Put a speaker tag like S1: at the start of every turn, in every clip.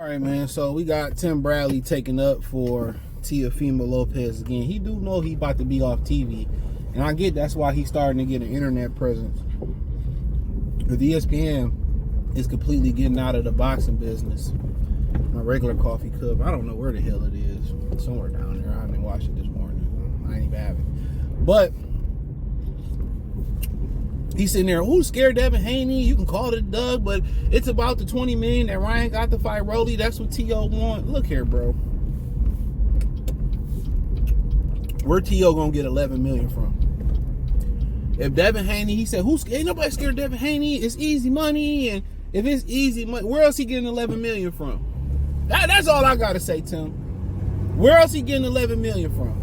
S1: All right, man. So we got Tim Bradley taking up for Teofimo Lopez again. He do know he about to be off TV, and I get that's why he's starting to get an internet presence. But ESPN is completely getting out of the boxing business. My regular coffee cup, I don't know where the hell it is. It's somewhere down there. I didn't watch it this morning. I ain't even have it. But he's sitting there, who's scared Devin Haney? You can call it Doug, but it's about the $20 million that Ryan got to fight Rolly. That's what T.O. want. Look here, bro. Where T.O. gonna get $11 million from? If Devin Haney, he said, ain't nobody scared of Devin Haney. It's easy money, and if it's easy money, where else he getting $11 million from? That's all I gotta say, Tim. Where else he getting $11 million from?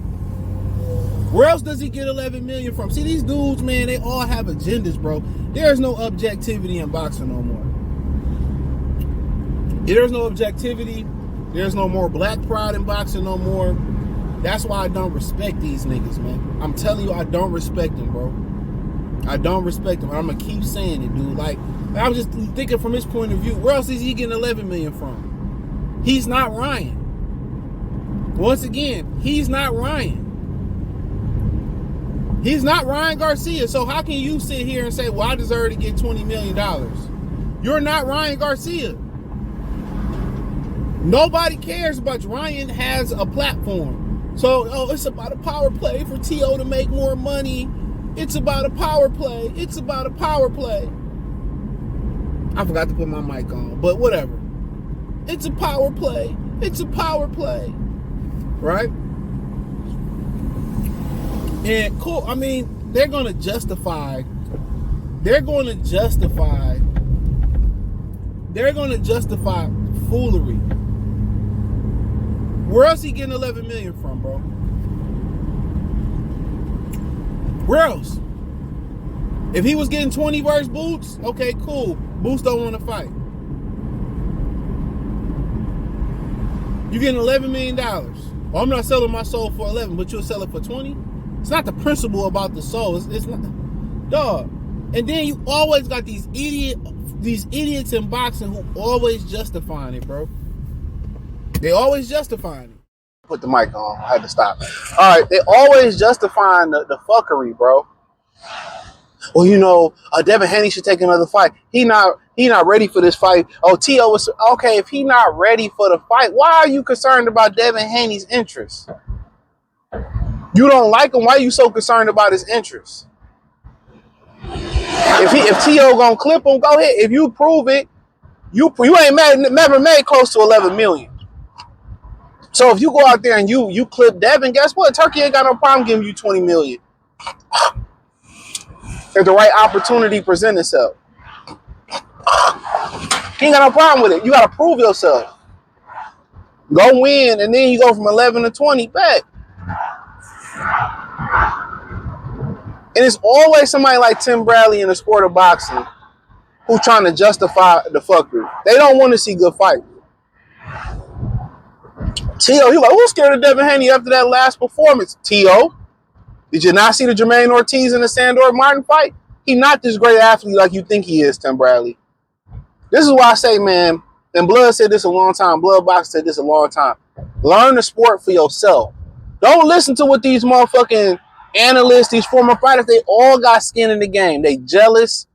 S1: Where else does he get $11 million from? See, these dudes, man, they all have agendas, bro. There's no objectivity in boxing no more. There's no objectivity. There's no more black pride in boxing no more. That's why I don't respect these niggas, man. I'm telling you, I don't respect them, bro. I don't respect them. I'm gonna keep saying it, dude. Like, I was just thinking from his point of view, where else is he getting $11 million from? He's not Ryan. Once again, he's not Ryan. He's not Ryan Garcia. So how can you sit here and say, well, I deserve to get $20 million? You're not Ryan Garcia. Nobody cares about you. Ryan has a platform. So, it's about a power play for T.O. to make more money. It's about a power play. It's about a power play. I forgot to put my mic on, but whatever. It's a power play. It's a power play. Right? And cool, I mean, they're going to justify foolery. Where else he getting $11 million from, bro? Where else? If he was getting 20 versus Boots, okay, cool. Boots don't want to fight. You getting $11 million. Well, I'm not selling my soul for 11, but you'll sell it for 20? It's not the principle about the soul. It's not, dog. And then you always got these idiots in boxing who always justifying it, bro. They always justifying it. Put the mic on. I had to stop. All right, they always justifying the fuckery, bro. Well, you know, Devin Haney should take another fight. He not ready for this fight. Oh, T.O. was okay. If he not ready for the fight, why are you concerned about Devin Haney's interests? You don't like him. Why are you so concerned about his interests? If T.O. gonna clip him, go ahead. If you prove it, you ain't never made close to 11 million. So if you go out there and you clip Devin, guess what? Turkey ain't got no problem giving you 20 million. If the right opportunity presents itself. He ain't got no problem with it. You got to prove yourself. Go win, and then you go from 11 to 20 back. And it's always somebody like Tim Bradley in the sport of boxing who's trying to justify the fuckery. They don't want to see good fight. T.O., he like, who's scared of Devin Haney after that last performance? T.O., did you not see the Jermaine Ortiz and the Sandor Martin fight? He not this great athlete like you think he is, Tim Bradley. This is why I say, man, and Blood said this a long time. Blood Box said this a long time. Learn the sport for yourself. Don't listen to what these motherfucking analysts, these former fighters, they all got skin in the game. They jealous,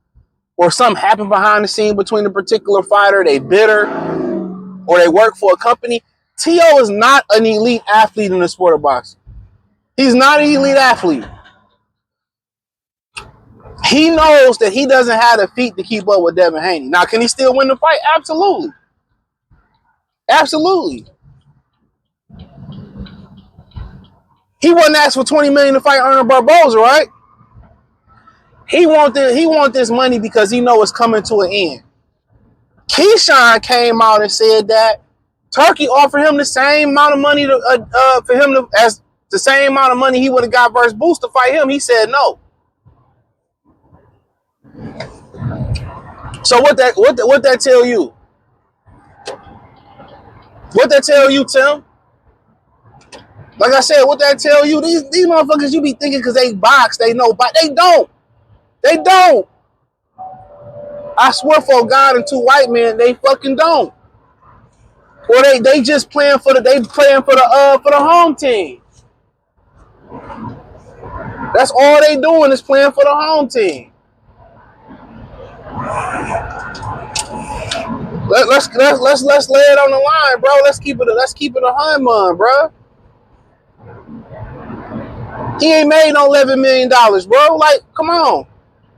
S1: or something happened behind the scene between a particular fighter. They bitter, or they work for a company. T.O. is not an elite athlete in the sport of boxing. He's not an elite athlete. He knows that he doesn't have the feet to keep up with Devin Haney. Now, can he still win the fight? Absolutely. Absolutely. He wasn't asked for $20 million to fight Ernie Barboza, right? He want this money because he knows it's coming to an end. Keyshawn came out and said that Turkey offered him the same amount of money as the same amount of money he would have got versus Boost to fight him. He said no. So what that tell you? What that tell you, Tim? Like I said, what that tell you? These motherfuckers, you be thinking because they box, they know, but they don't. They don't. I swear for God and two white men, they fucking don't. Or they just playing for the home team. That's all they doing is playing for the home team. Let's lay it on the line, bro. Let's keep it a hundred, bro. He ain't made no $11 million, bro. Like, come on.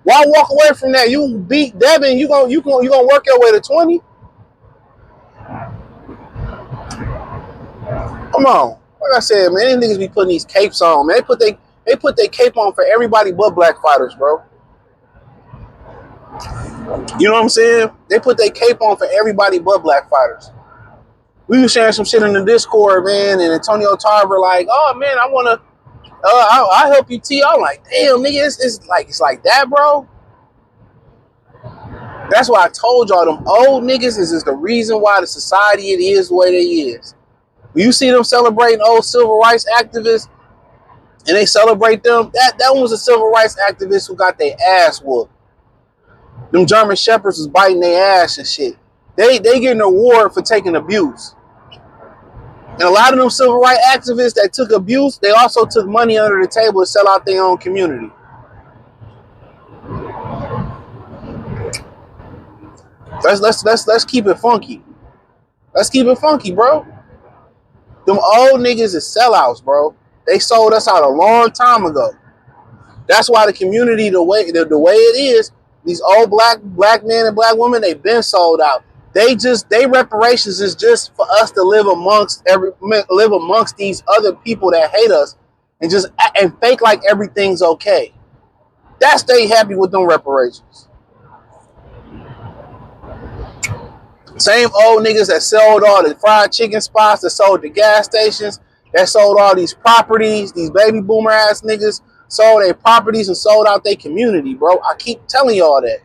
S1: Why walk away from that? You beat Devin, you gonna work your way to 20? Come on. Like I said, man, these niggas be putting these capes on, man. They put their cape on for everybody but black fighters, bro. You know what I'm saying? They put their cape on for everybody but black fighters. We was sharing some shit in the Discord, man, and Antonio Tarver like, oh man, I wanna I'll help you T. I'm like, damn, nigga, it's like that, bro. That's why I told y'all them old niggas is the reason why the society it is the way they is. When you see them celebrating old civil rights activists and they celebrate them, that one was a civil rights activist who got their ass whooped. Them German shepherds was biting their ass and shit. They get an award for taking abuse. And a lot of them civil rights activists that took abuse, they also took money under the table to sell out their own community. Let's keep it funky. Let's keep it funky, bro. Them old niggas is sellouts, bro. They sold us out a long time ago. That's why the community, the way it is, these old black men and black women, they've been sold out. They reparations is just for us to live amongst these other people that hate us and fake like everything's okay. That's they happy with them reparations. Same old niggas that sold all the fried chicken spots, that sold the gas stations, that sold all these properties, these baby boomer ass niggas sold their properties and sold out their community, bro. I keep telling y'all that.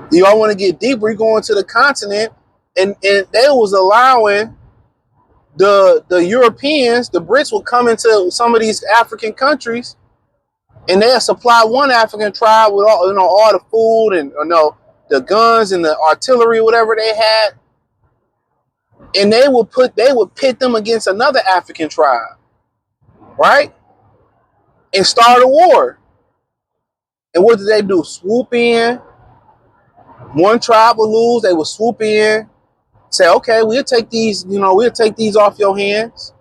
S1: Y'all want to get deeper, you go into the continent, and they was allowing the Europeans, the Brits will come into some of these African countries and they'll supply one African tribe with all the food and the guns and the artillery, whatever they had, and they would pit them against another African tribe, right? And start a war. And what did they do? Swoop in. One tribe would lose, they would swoop in, say, okay, we'll take these off your hands.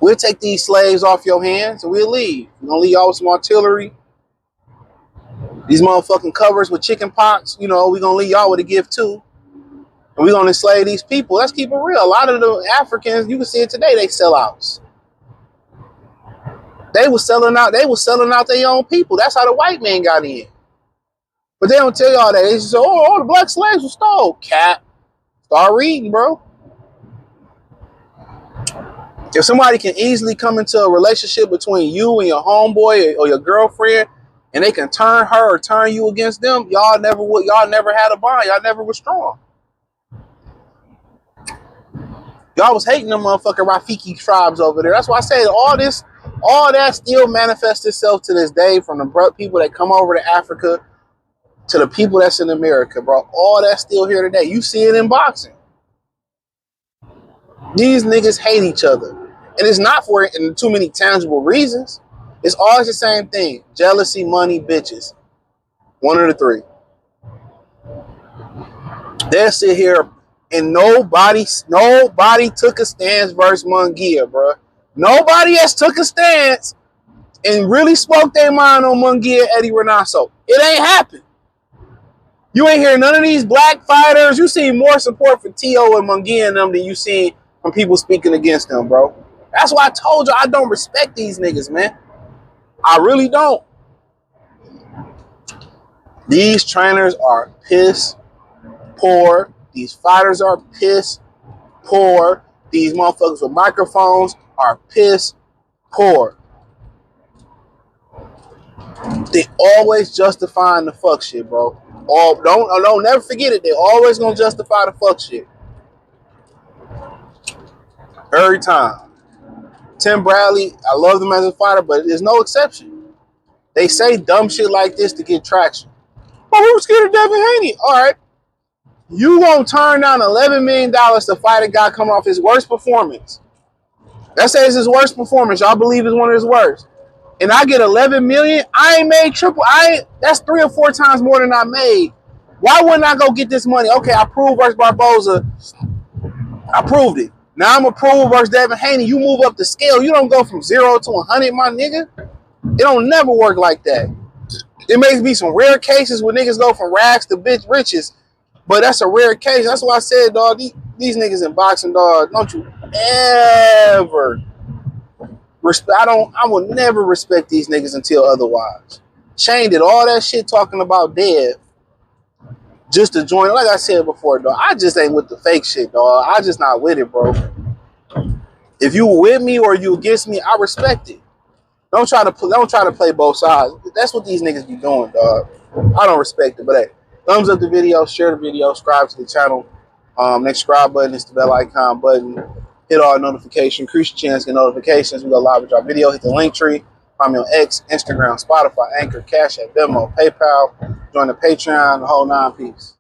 S1: We'll take these slaves off your hands and we'll leave. We're gonna leave y'all with some artillery. These motherfucking covers with chicken pox, we're gonna leave y'all with a gift too. And we're gonna enslave these people. Let's keep it real. A lot of the Africans, you can see it today, they sellouts. They was selling out their own people. That's how the white man got in. But they don't tell y'all that. They just say, all the black slaves were stole. Cat. Start reading, bro. If somebody can easily come into a relationship between you and your homeboy or your girlfriend, and they can turn her or turn you against them, y'all never had a bond. Y'all never was strong. Y'all was hating them motherfucking Rafiki tribes over there. That's why I say all that still manifests itself to this day, from the people that come over to Africa to the people that's in America, bro. All that's still here today. You see it in boxing. These niggas hate each other. And it's not for too many tangible reasons. It's always the same thing. Jealousy, money, bitches. One of the three. They'll sit here and nobody took a stance versus Munguia, bro. Nobody has took a stance and really spoke their mind on Munguia, Eddie Reynoso. It ain't happened. You ain't hear none of these black fighters. You see more support for Teo and Munguia and them than you see from people speaking against them, bro. That's why I told you I don't respect these niggas, man. I really don't. These trainers are piss poor. These fighters are piss poor. These motherfuckers with microphones are piss poor. They always justifying the fuck shit, bro. Don't never forget it. They always gonna justify the fuck shit. Every time. Tim Bradley, I love him as a fighter, but there's no exception. They say dumb shit like this to get traction. Oh, we were scared of Devin Haney. All right. You gonna turn down $11 million to fight a guy coming off his worst performance. Let's say it's his worst performance. Y'all believe it's one of his worst. And I get 11 million. I ain't made triple. That's 3 or 4 times more than I made. Why wouldn't I go get this money? Okay, I proved versus Barboza. I proved it. Now I'm gonna prove versus Devin Haney. You move up the scale. You don't go from 0 to 100, my nigga. It don't never work like that. There may be some rare cases where niggas go from rags to bitch riches, but that's a rare case. That's why I said, dog, these niggas in boxing, dog, don't you ever respect. I will never respect these niggas until otherwise. Shane did all that shit talking about Dev just to join. Like I said before, dog, I just ain't with the fake shit, dog. I just not with it, bro. If you with me or you against me, I respect it. Don't try to play both sides. That's what these niggas be doing, dog. I don't respect it, but hey, thumbs up the video, share the video, subscribe to the channel. Next subscribe button is the bell icon button. Hit all notifications, increase your chance to get notifications. We go live with our video. Hit the link tree. Find me on X, Instagram, Spotify, Anchor, Cash App, Venmo, PayPal. Join the Patreon, the whole 9 piece.